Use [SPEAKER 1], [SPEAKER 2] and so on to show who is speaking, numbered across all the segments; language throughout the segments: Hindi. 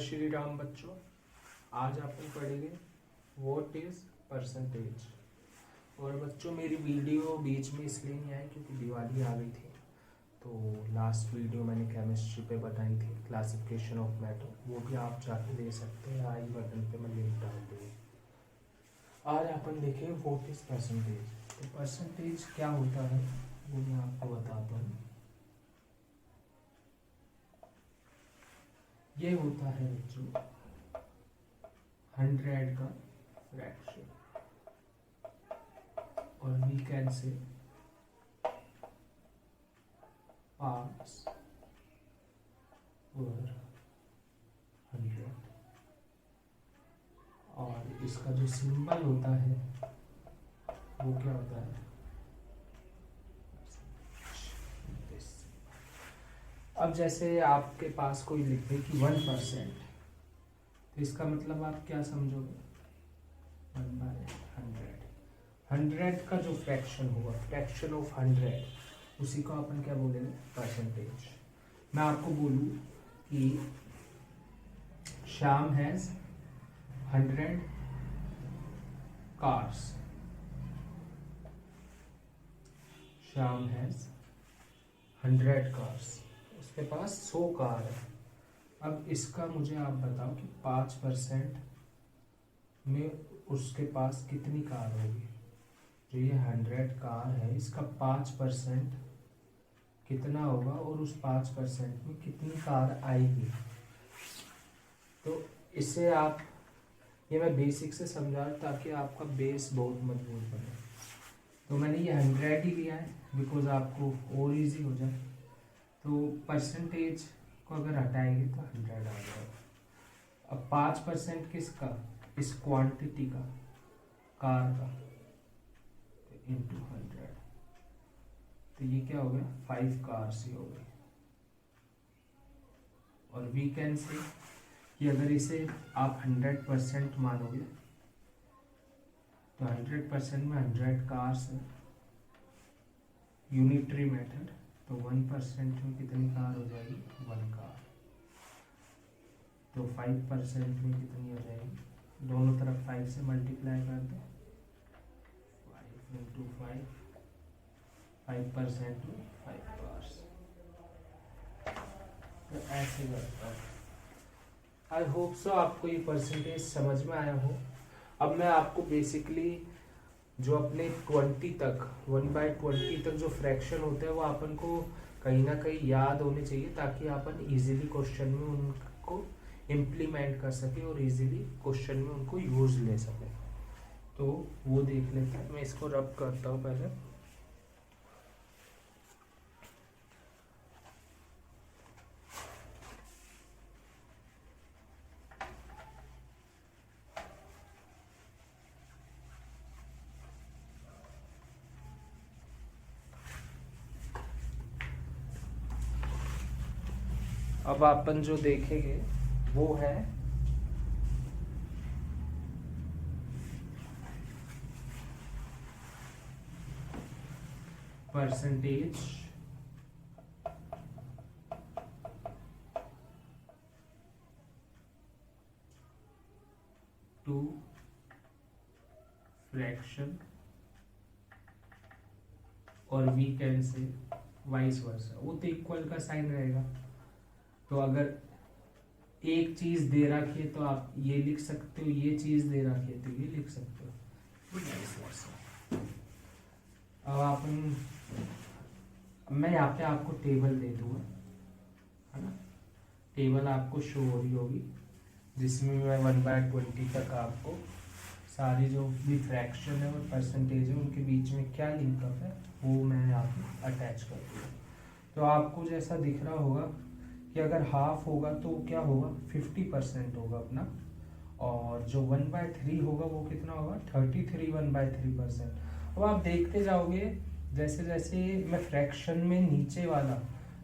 [SPEAKER 1] श्री राम बच्चों, आज अपन पढ़ेंगे व्हाट इज परसेंटेज। और बच्चों मेरी वीडियो बीच में इसलिए नहीं आई क्योंकि दिवाली आ गई थी। तो लास्ट वीडियो मैंने केमिस्ट्री पे बनाई थी, क्लासिफिकेशन ऑफ मैटर, वो भी आप जाके दे सकते हैं, आई बटन पे मैं लिंक डाल दूँगा। आज अपन देखें व्हाट इज परसेंटेज। तो परसेंटेज क्या होता है वो मैं आपको बताता हूँ। ये होता है बच्चों 100 का फ्रैक्शन, और वी कैन से पार्ट्स पर 100। और इसका जो सिंबल होता है वो क्या होता है, अब जैसे आपके पास कोई लिखे कि 1%, तो इसका मतलब आप क्या समझोगे, 1/100। 100 का जो फ्रैक्शन होगा, फ्रैक्शन ऑफ 100, उसी को अपन क्या बोलेंगे, परसेंटेज। मैं आपको बोलूं कि Shyam has 100 cars, Shyam has 100 cars, उसके पास 100 कार है। अब इसका मुझे आप बताओ कि 5% में उसके पास कितनी कार होगी। जो ये 100 कार है, इसका 5% कितना होगा और उस 5% में कितनी कार आएगी। तो इससे आप, ये मैं बेसिक से समझा रहा ताकि आपका बेस बहुत मजबूत बने। तो मैंने ये 100 ही लिया है बिकॉज आपको और इजी हो जाए। तो परसेंटेज को अगर हटाएंगे तो 100 आ जाएगा। अब 5% किसका, इस क्वांटिटी का, कार का, इंटू 100, तो ये क्या हो गया, 5 कार्स ही हो गई। और वी कैन से कि अगर इसे आप 100% मानोगे तो 100% में 100 कार्स है, यूनिटरी मेथड, तो 1% में कितनी कार हो जाएगी, 1 कार। तो 5% में कितनी हो जाएगी, दोनों तरफ 5 से मल्टीप्लाई कर दो, 5 इंटू 5, 5% में 5 कार्स। तो ऐसे करता हूँ। आई होप सो आपको ये परसेंटेज समझ में आया हो। अब मैं आपको बेसिकली जो अपने 20 तक, 1/20 तक जो फ्रैक्शन होते हैं वो अपन को कहीं ना कहीं याद होने चाहिए ताकि अपन इजीली क्वेश्चन में उनको इम्प्लीमेंट कर सके और इजीली क्वेश्चन में उनको यूज ले सके। तो वो देख लेते हैं। मैं इसको रब करता हूँ पहले। अब अपन जो देखेंगे वो है परसेंटेज टू फ्रैक्शन, और we can say vice versa. वो तो इक्वल का साइन रहेगा। तो अगर एक चीज दे रखी है तो आप ये लिख सकते हो, ये चीज दे रखी है तो ये लिख सकते हो, वाइस वर्सा। अब अपन, मैं यहाँ पे आपको टेबल दे दूंगा, है ना। टेबल आपको शो हो रही होगी जिसमें मैं 1/20 तक आपको सारी जो भी फ्रैक्शन है और परसेंटेज है उनके बीच में क्या लिंकअप है वो मैं यहाँ पे अटैच कर दूँगा। तो आपको जैसा दिख रहा होगा कि अगर हाफ होगा तो क्या होगा, 50% होगा अपना, और जो 1/3 होगा वो कितना होगा, 33 1/3%। अब आप देखते जाओगे जैसे जैसे मैं फ्रैक्शन में नीचे वाला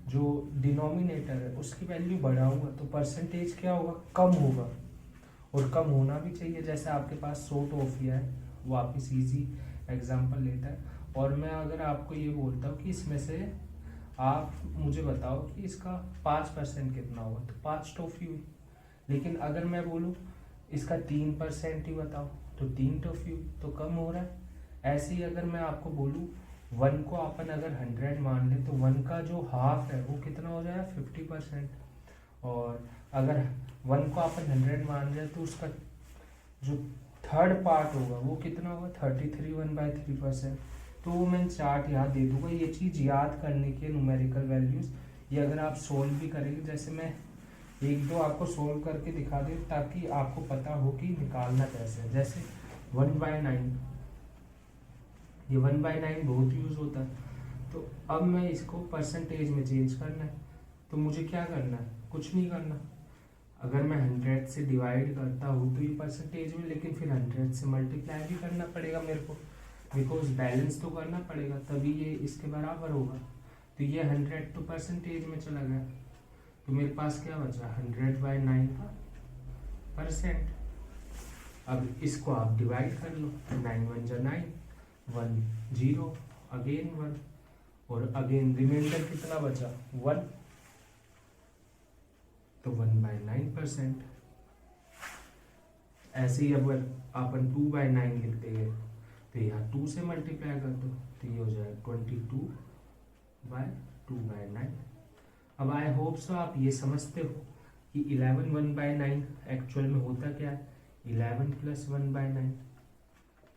[SPEAKER 1] जो डिनोमिनेटर है उसकी वैल्यू बढ़ाऊंगा तो परसेंटेज क्या होगा, कम होगा, और कम होना भी चाहिए। जैसे आपके पास 100 टॉफियाँ है, वापिस इजी एग्जांपल लेता है, और मैं अगर आपको ये बोलता हूँ कि इसमें से आप मुझे बताओ कि इसका 5% कितना होगा, तो 5 टॉफी हुई। लेकिन अगर मैं बोलूँ इसका 3% ही बताओ तो 3 तो कम हो रहा है। ऐसे ही अगर मैं आपको बोलूँ 1 को अपन अगर 100 मान ले तो 1 का जो हाफ है वो कितना हो जाएगा 50%। और अगर 1 को अपन 100 मान रहे तो उसका जो थर्ड पार्ट होगा वो कितना होगा 33 1/3%। तो वो मैं चार्ट याद दे दूंगा। ये चीज़ याद करने के न्यूमेरिकल वैल्यूज़ ये अगर आप सोल्व भी करेंगे, जैसे मैं एक दो आपको सोल्व करके दिखा दूँ ताकि आपको पता हो कि निकालना कैसे है। जैसे 1/9, ये 1/9 बहुत यूज़ होता है। तो अब मैं इसको परसेंटेज में चेंज करना है, तो मुझे क्या करना है, कुछ नहीं करना। अगर मैं 100 से डिवाइड करता हूँ तो ये परसेंटेज में, लेकिन फिर 100 से मल्टीप्लाई भी करना पड़ेगा मेरे को, बिकॉज बैलेंस तो करना पड़ेगा तभी ये इसके बराबर होगा। तो ये 100 तो परसेंटेज में चला गया, तो मेरे पास क्या बचा 100/9 का परसेंट। अब इसको आप डिवाइड कर लो, 9 1 जा 9, 1 0, अगेन 1, और अगेन रिमाइंडर कितना बचा 1, तो 1/9%। ऐसे ही अगर अपन 2/9 लिखते हैं तो यहाँ 2 से मल्टीप्लाई कर दो तो ये हो जाएगा 22/2/9। अब आई होप सो आप ये समझते हो कि 11 1/9 एक्चुअल में होता क्या है, 11 + 1/9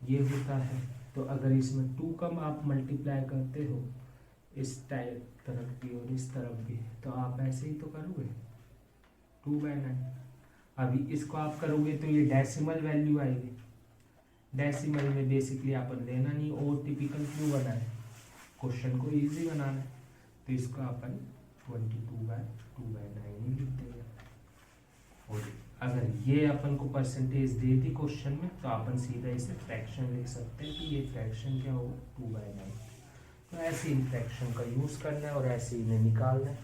[SPEAKER 1] ये होता है। तो अगर इसमें 2 कम आप मल्टीप्लाई करते हो इस टाइप तरफ भी और इस तरफ भी, तो आप ऐसे ही तो करोगे 2/9। अभी इसको आप करोगे तो ये डेसिमल वैल्यू आएगी। डेसिमल में बेसिकली अपन लेना नहीं, और टिपिकल क्यों बनाए, क्वेश्चन को इजी बनाना है। तो इसको अपन 22/2/9 ही लिख देंगे। और अगर ये अपन को परसेंटेज दे दी क्वेश्चन में तो अपन सीधा इसे फ्रैक्शन लिख सकते हैं कि ये फ्रैक्शन क्या होगा 2/9। तो ऐसे ही फ्रैक्शन का यूज़ करना है और ऐसे ही इन्हें निकालना है।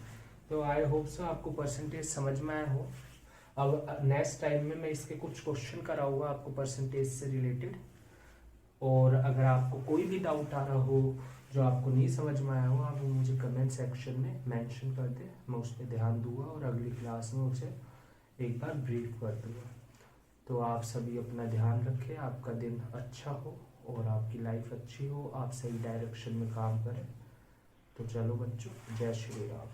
[SPEAKER 1] तो आई होप सो आपको परसेंटेज समझ में आया हो। अब नेक्स्ट टाइम में मैं इसके कुछ क्वेश्चन कराऊंगा आपको परसेंटेज से रिलेटेड, और अगर आपको कोई भी डाउट आ रहा हो जो आपको नहीं समझ में आया हो, आप मुझे कमेंट सेक्शन में मेंशन कर दें, मैं उस पर ध्यान दूंगा और अगली क्लास में उसे एक बार ब्रीफ कर दूंगा। तो आप सभी अपना ध्यान रखें, आपका दिन अच्छा हो और आपकी लाइफ अच्छी हो, आप सही डायरेक्शन में काम करें। तो चलो बच्चों, जय श्री राम।